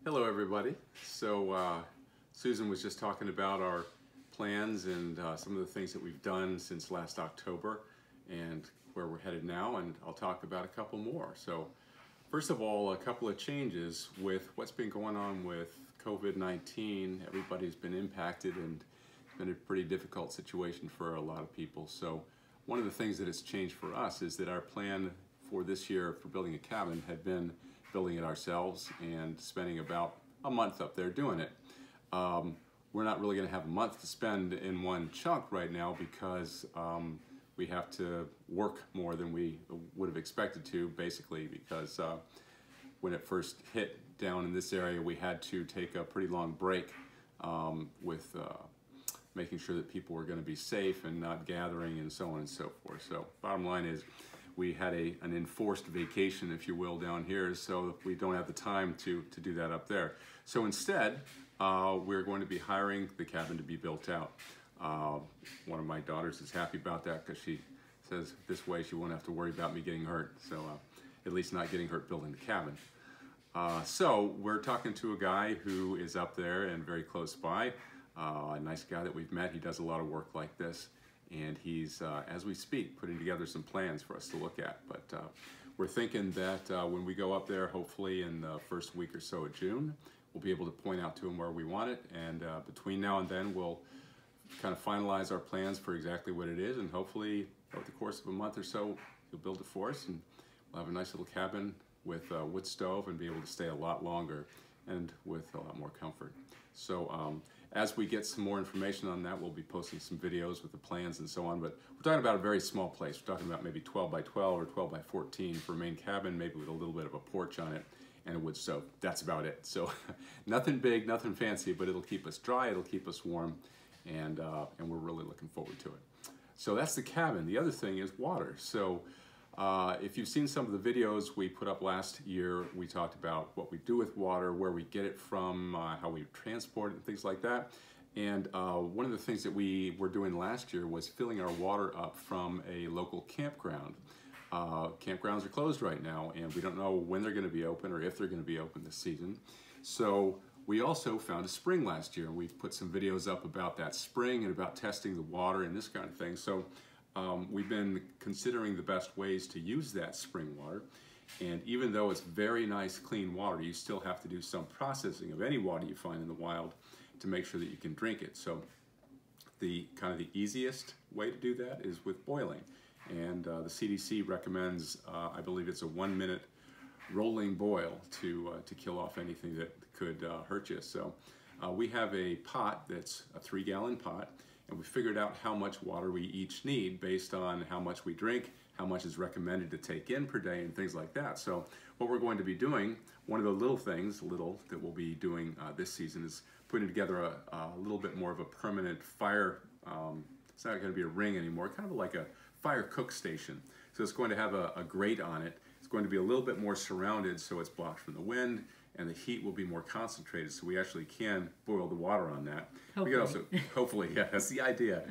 Hello everybody. Susan was just talking about our plans and some of the things that we've done since last October and where we're headed now, and I'll talk about a couple more. So first of all, a couple of changes with what's been going on with COVID-19. Everybody's been impacted and it's been a pretty difficult situation for a lot of people. So one of the things that has changed for us is that our plan for this year for building a cabin had been building it ourselves and spending about a month up there doing it. We're not really going to have a month to spend in one chunk right now because we have to work more than we would have expected to, basically because when it first hit down in this area, we had to take a pretty long break with making sure that people were going to be safe and not gathering and so on and so forth. So bottom line is, we had an enforced vacation, if you will, down here, so we don't have the time to do that up there. So instead, we're going to be hiring the cabin to be built out. One of my daughters is happy about that because she says this way she won't have to worry about me getting hurt, so at least not getting hurt building the cabin. So we're talking to a guy who is up there and very close by, a nice guy that we've met. He does a lot of work like this. And he's, as we speak, putting together some plans for us to look at. But we're thinking that when we go up there, hopefully in the first week or so of June, we'll be able to point out to him where we want it. And between now and then, we'll kind of finalize our plans for exactly what it is. And hopefully, over the course of a month or so, he'll build it for us. And we'll have a nice little cabin with a wood stove and be able to stay a lot longer and with a lot more comfort. So as we get some more information on that, we'll be posting some videos with the plans and so on, but we're talking about a very small place. We're talking about maybe 12 by 12 or 12 by 14 for a main cabin, maybe with a little bit of a porch on it and a wood stove. That's about it. So nothing big, nothing fancy, but it'll keep us dry, it'll keep us warm, and we're really looking forward to it. So that's the cabin. The other thing is water. So if you've seen some of the videos we put up last year, we talked about what we do with water, where we get it from, how we transport it, and things like that. And one of the things that we were doing last year was filling our water up from a local campground. Campgrounds are closed right now, and we don't know when they're going to be open or if they're going to be open this season. So we also found a spring last year, and we've put some videos up about that spring and about testing the water and this kind of thing. So we've been considering the best ways to use that spring water, and even though it's very nice clean water, you still have to do some processing of any water you find in the wild to make sure that you can drink it. So the kind of the easiest way to do that is with boiling, and the CDC recommends, I believe it's a 1 minute rolling boil to kill off anything that could hurt you. So we have a pot that's a 3-gallon pot, and we figured out how much water we each need based on how much we drink, how much is recommended to take in per day, and things like that. So what we're going to be doing, one of the little things that we'll be doing this season is putting together a little bit more of a permanent fire. It's not going to be a ring anymore, kind of like a fire cook station. So it's going to have a grate on it. It's going to be a little bit more surrounded so it's blocked from the wind, and the heat will be more concentrated, so we actually can boil the water on that. Hopefully. We can also, hopefully, yeah, that's the idea.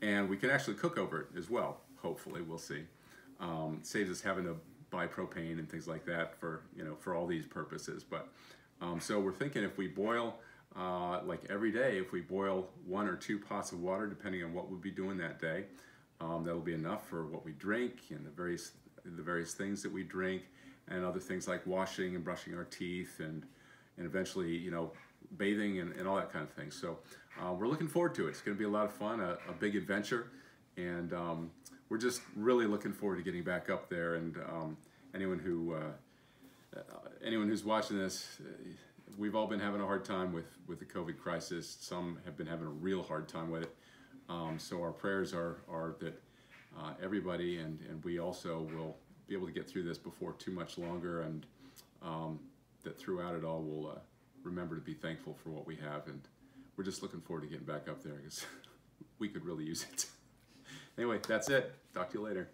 And we can actually cook over it as well, hopefully, we'll see. Saves us having to buy propane and things like that for, for all these purposes. But so we're thinking if we boil, like every day, if we boil 1 or 2 pots of water, depending on what we'll be doing that day, that'll be enough for what we drink and the various things that we drink, and other things like washing and brushing our teeth and eventually, bathing and all that kind of thing. So we're looking forward to it. It's going to be a lot of fun, a big adventure, and we're just really looking forward to getting back up there. And anyone who's watching this, we've all been having a hard time with the COVID crisis. Some have been having a real hard time with it. So our prayers are that everybody and we also will be able to get through this before too much longer, and that throughout it all we'll remember to be thankful for what we have, and we're just looking forward to getting back up there because we could really use it. Anyway, that's it. Talk to you later.